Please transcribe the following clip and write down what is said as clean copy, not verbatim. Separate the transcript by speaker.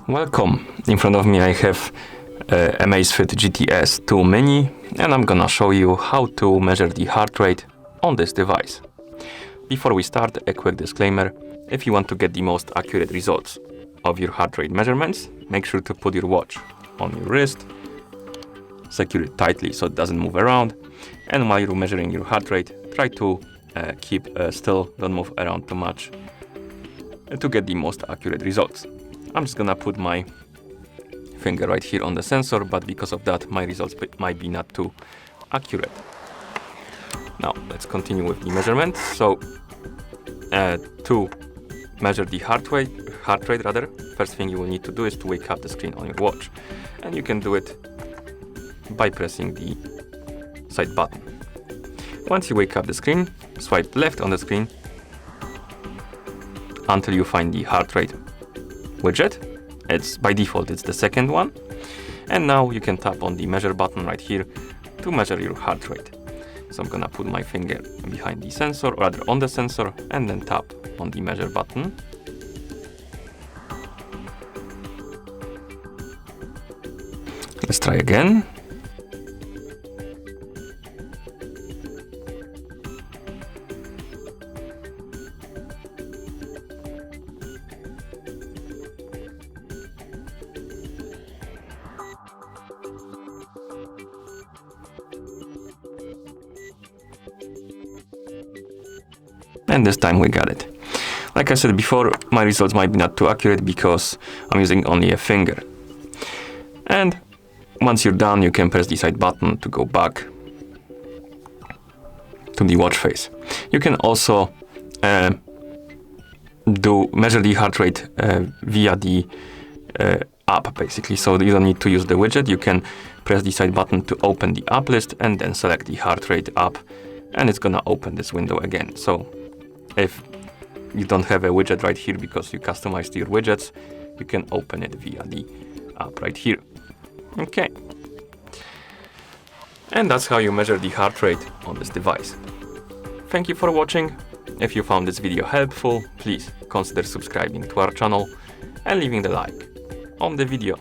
Speaker 1: Welcome. In front of me I have Amazfit GTS 2 Mini, and I'm gonna show you how to measure the heart rate on this device. Before we start, a quick disclaimer. If you want to get the most accurate results of your heart rate measurements, make sure to put your watch on your wrist, secure it tightly so it doesn't move around, and while you're measuring your heart rate, try to keep still, don't move around too much to get the most accurate results. I'm just gonna put my finger right here on the sensor, but because of that, my results might be not too accurate. Now, let's continue with the measurement. So, to measure the heart rate, first thing you will need to do is to wake up the screen on your watch. And you can do it by pressing the side button. Once you wake up the screen, swipe left on the screen until you find the heart rate widget. It's by default, it's the second one. And now you can tap on the measure button right here to measure your heart rate. So I'm gonna put my finger behind the sensor, or rather on the sensor, and then tap on the measure button. Let's try again. And this time we got it. Like I said before, my results might be not too accurate because I'm using only a finger. And once you're done, you can press the side button to go back to the watch face. You can also measure the heart rate via the app, basically. So you don't need to use the widget. You can press the side button to open the app list and then select the heart rate app, and it's gonna open this window again. So if you don't have a widget right here because you customized your widgets, you can open it via the app right here. Okay. And that's how you measure the heart rate on this device. Thank you for watching. If you found this video helpful, please consider subscribing to our channel and leaving the like on the video.